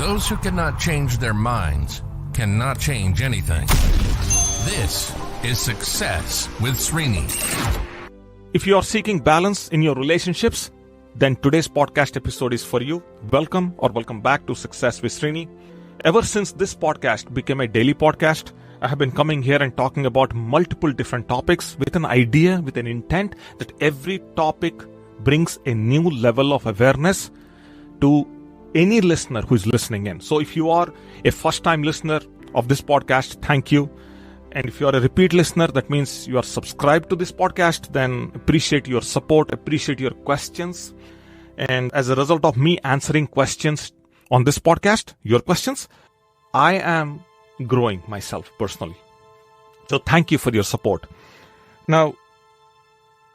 Those who cannot change their minds cannot change anything. This is Success with Srini. If you are seeking balance in your relationships, then today's podcast episode is for you. Welcome back to Success with Srini. Ever since this podcast became a daily podcast, I have been coming here and talking about multiple different topics with an idea, with an intent that every topic brings a new level of awareness to any listener who is listening in. So if you are a first-time listener of this podcast, thank you. And if you are a repeat listener, that means you are subscribed to this podcast, then appreciate your support, appreciate your questions. And as a result of me answering questions on this podcast, your questions, I am growing myself personally. So thank you for your support. Now,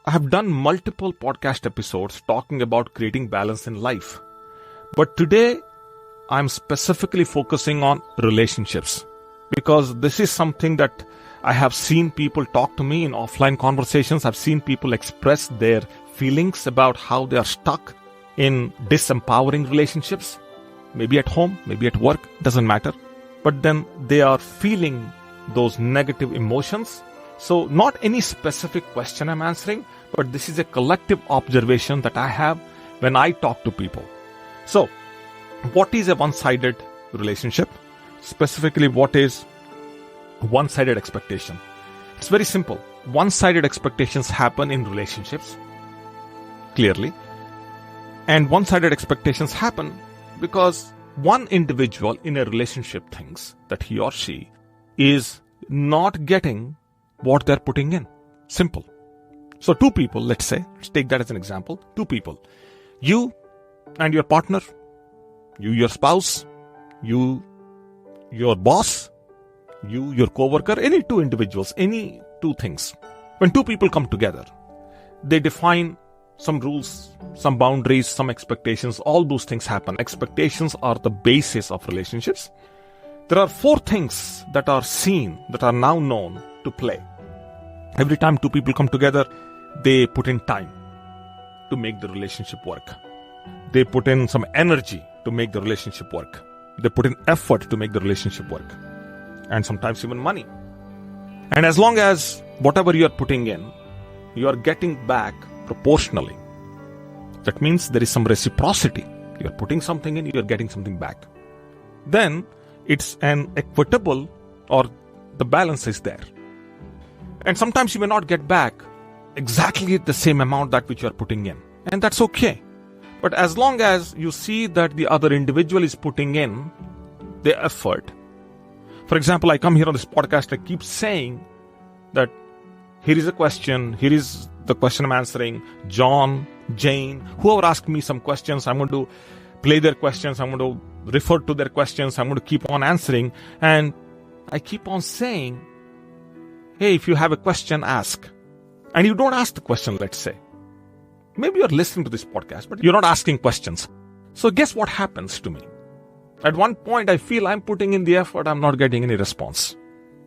I have done multiple podcast episodes talking about creating balance in life. But today, I'm specifically focusing on relationships because this is something that I have seen people talk to me in offline conversations. I've seen people express their feelings about how they are stuck in disempowering relationships, maybe at home, maybe at work, doesn't matter. But then they are feeling those negative emotions. So not any specific question I'm answering, but this is a collective observation that I have when I talk to people. So, what is a one-sided relationship? Specifically, what is one-sided expectation? It's very simple. One-sided expectations happen in relationships, clearly. And one-sided expectations happen because one individual in a relationship thinks that he or she is not getting what they're putting in. Simple. So two people, let's take that as an example. Two people. You and your partner, you, your spouse, you, your boss, you, your coworker, any two individuals, any two things. When two people come together, they define some rules, some boundaries, some expectations, all those things happen. Expectations are the basis of relationships. There are four things that are seen, that are now known to play. Every time two people come together, they put in time to make the relationship work. They put in some energy to make the relationship work. They put in effort to make the relationship work. And sometimes even money. And as long as whatever you are putting in, you are getting back proportionally. That means there is some reciprocity. You are putting something in, you are getting something back. Then it's an equitable, or the balance is there. And sometimes you may not get back exactly the same amount that which you are putting in. And that's okay. But as long as you see that the other individual is putting in the effort. For example, I come here on this podcast, I keep saying that here is a question, here is the question I'm answering. John, Jane, whoever asked me some questions, I'm going to play their questions, I'm going to refer to their questions, I'm going to keep on answering. And I keep on saying, hey, if you have a question, ask. And you don't ask the question, let's say. Maybe you're listening to this podcast, but you're not asking questions. So guess what happens to me? At one point, I feel I'm putting in the effort, I'm not getting any response.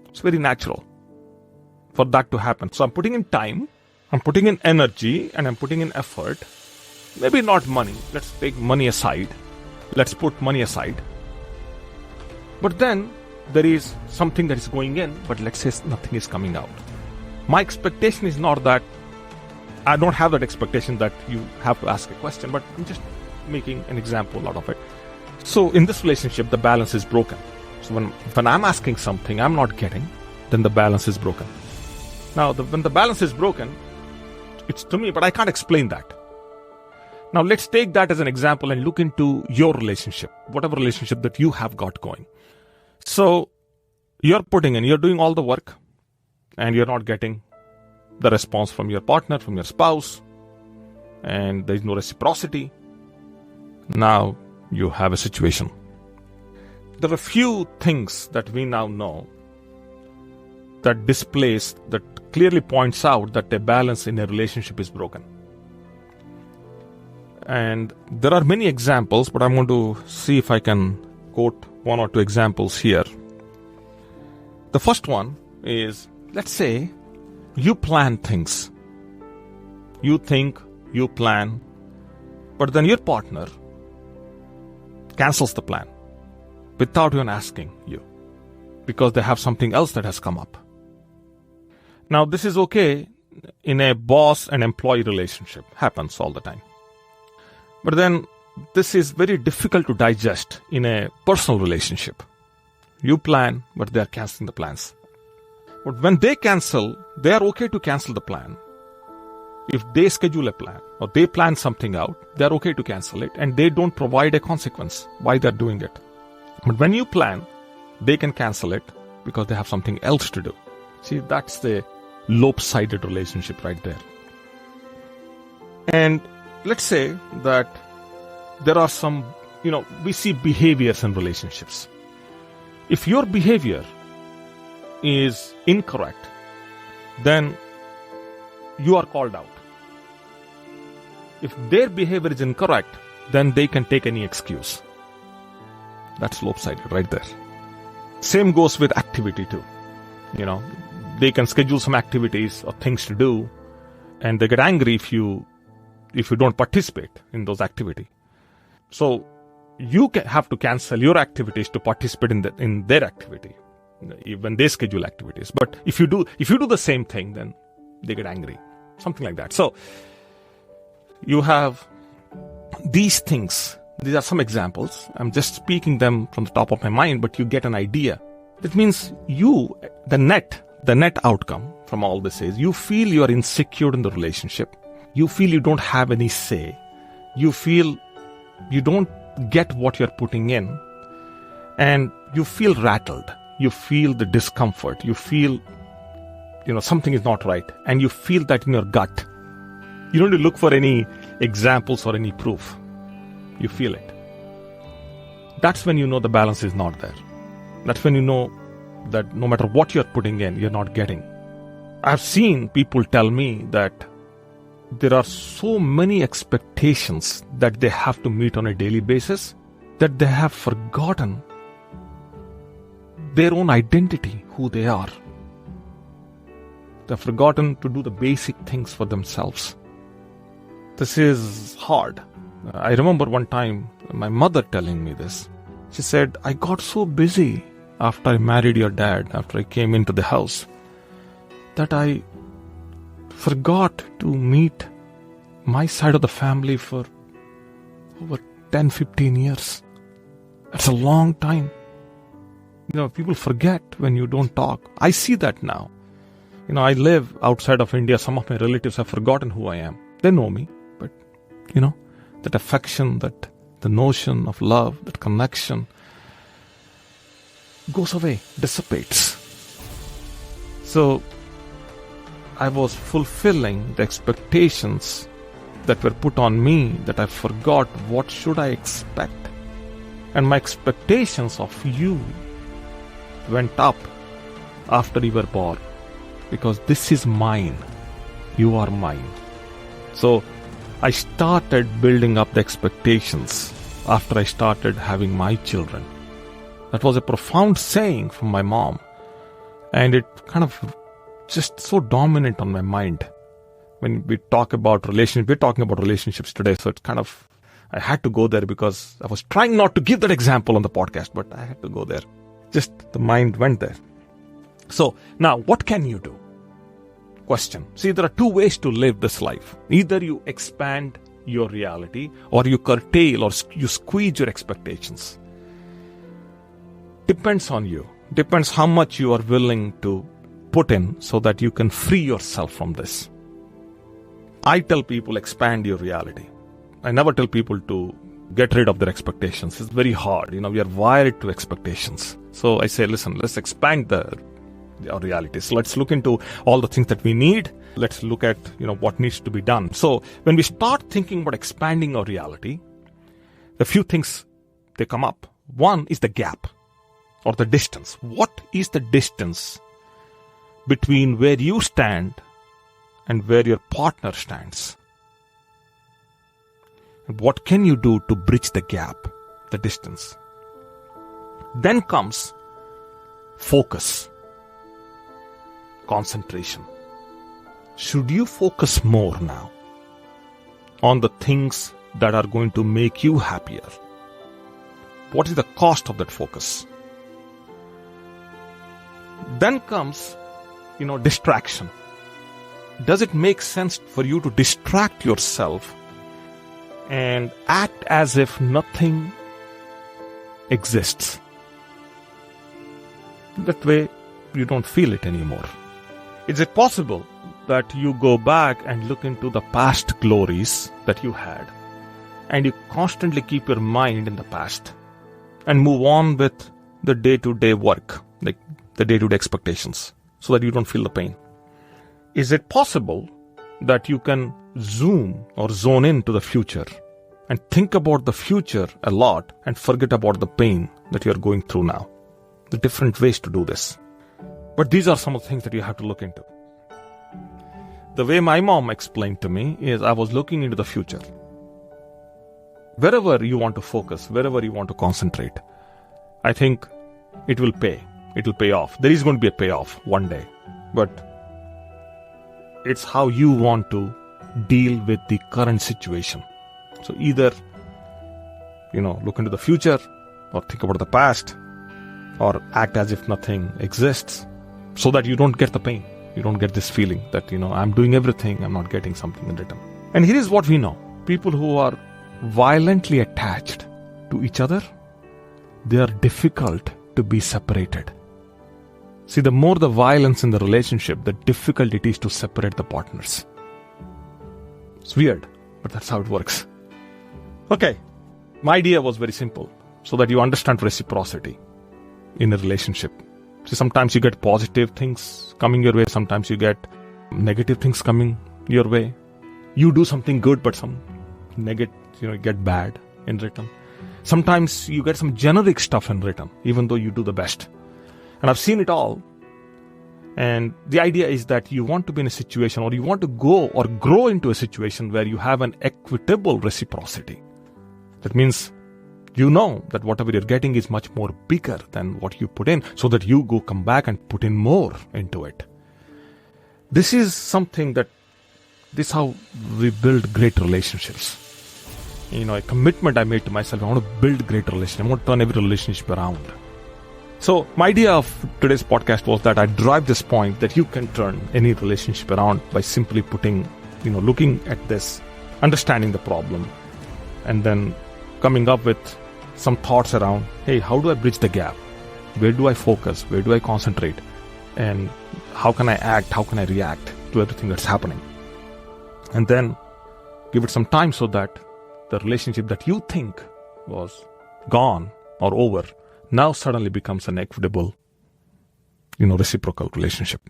It's very natural for that to happen. So I'm putting in time, I'm putting in energy, and I'm putting in effort. Maybe not money. Let's take money aside. Let's put money aside. But then there is something that is going in, but let's say nothing is coming out. My expectation is not that I don't have that expectation that you have to ask a question, but I'm just making an example out of it. So in this relationship, the balance is broken. So when I'm asking something I'm not getting, then the balance is broken. Now, when the balance is broken, it's to me, but I can't explain that. Now, let's take that as an example and look into your relationship, whatever relationship that you have got going. So you're putting in, you're doing all the work, and you're not getting the response from your partner, from your spouse, and there's no reciprocity. Now you have a situation. There are a few things that we now know that displays, that clearly points out that a balance in a relationship is broken. And there are many examples, but I'm going to see if I can quote one or two examples here. The first one is, let's say you plan things. You think, you plan, but then your partner cancels the plan. without even asking you, because they have something else that has come up. Now, this is okay in a boss and employee relationship. Happens all the time. But then this is very difficult to digest in a personal relationship. You plan, but they are canceling the plans. But when they cancel, they are okay to cancel the plan. If they schedule a plan or they plan something out, they are okay to cancel it, and they don't provide a consequence why they are doing it. But when you plan, they can cancel it because they have something else to do. See, that's the lopsided relationship right there. And let's say that there are some, we see behaviors in relationships. If your behavior is incorrect, then you are called out. If their behavior is incorrect, then they can take any excuse. That's lopsided right there. Same goes with activity too. They can schedule some activities or things to do, and they get angry if you don't participate in those activities. So you have to cancel your activities to participate in their activity when they schedule activities. But if you do the same thing, then they get angry. Something like that. So you have these things. These are some examples. I'm just speaking them from the top of my mind, but you get an idea. That means the net outcome from all this is you feel you are insecure in the relationship. You feel you don't have any say. You feel you don't get what you're putting in. And you feel rattled. You feel the discomfort. You feel, something is not right. And you feel that in your gut. You don't need to look for any examples or any proof. You feel it. That's when you know the balance is not there. That's when you know that no matter what you're putting in, you're not getting. I've seen people tell me that there are so many expectations that they have to meet on a daily basis that they have forgotten their own identity, who they are. They've forgotten to do the basic things for themselves. This is hard. I remember one time my mother telling me this. She said, I got so busy after I married your dad, after I came into the house, that I forgot to meet my side of the family for over 10-15 years. That's a long time. People forget when you don't talk. I see that now. I live outside of India. Some of my relatives have forgotten who I am. They know me, but that affection, that the notion of love, that connection goes away, dissipates. So I was fulfilling the expectations that were put on me, that I forgot what should I expect. And my expectations of you went up after you were born, because this is mine. You are mine. So I started building up the expectations after I started having my children. That was a profound saying from my mom. And it kind of just so dominant on my mind. When we talk about relationships, we're talking about relationships today. So it's kind of, I had to go there because I was trying not to give that example on the podcast, but I had to go there. Just the mind went there. So now what can you do? Question. See, there are two ways to live this life. Either you expand your reality or you curtail or you squeeze your expectations. Depends on you. Depends how much you are willing to put in so that you can free yourself from this. I tell people expand your reality. I never tell people to get rid of their expectations. It's very hard. We are wired to expectations. So I say, listen, let's expand our reality. So let's look into all the things that we need. Let's look at, what needs to be done. So when we start thinking about expanding our reality, a few things, they come up. One is the gap or the distance. What is the distance between where you stand and where your partner stands? And what can you do to bridge the gap, the distance? Then comes focus, concentration. Should you focus more now on the things that are going to make you happier? What is the cost of that focus? Then comes, distraction. Does it make sense for you to distract yourself and act as if nothing exists? That way, you don't feel it anymore. Is it possible that you go back and look into the past glories that you had, and you constantly keep your mind in the past and move on with the day-to-day work, like the day-to-day expectations, so that you don't feel the pain? Is it possible that you can zoom or zone into the future and think about the future a lot and forget about the pain that you're going through now? The different ways to do this. But these are some of the things that you have to look into. The way my mom explained to me is I was looking into the future. Wherever you want to focus, wherever you want to concentrate, I think it will pay. It will pay off. There is going to be a payoff one day. But it's how you want to deal with the current situation. So either, look into the future or think about the past or act as if nothing exists so that you don't get the pain. You don't get this feeling that, I'm doing everything, I'm not getting something in return. And here is what we know. People who are violently attached to each other, they are difficult to be separated. See, the more the violence in the relationship, the difficult it is to separate the partners. It's weird, but that's how it works. Okay, my idea was very simple, so that you understand reciprocity in a relationship. See, sometimes you get positive things coming your way, sometimes you get negative things coming your way. You do something good, but some negative, you get bad in return. Sometimes you get some generic stuff in return, even though you do the best. And I've seen it all. And the idea is that you want to be in a situation, or you want to go or grow into a situation where you have an equitable reciprocity. That means you know that whatever you're getting is much more bigger than what you put in, so that you come back and put in more into it. This is something this is how we build great relationships. A commitment I made to myself, I want to build great relationships. I want to turn every relationship around. So my idea of today's podcast was that I drive this point that you can turn any relationship around by simply looking at this, understanding the problem, and then coming up with some thoughts around, hey, how do I bridge the gap? Where do I focus? Where do I concentrate? And how can I act? How can I react to everything that's happening? And then give it some time so that the relationship that you think was gone or over now suddenly becomes an equitable, reciprocal relationship.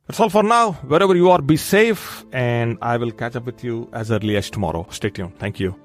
That's all for now. Wherever you are, be safe, and I will catch up with you as early as tomorrow. Stay tuned. Thank you.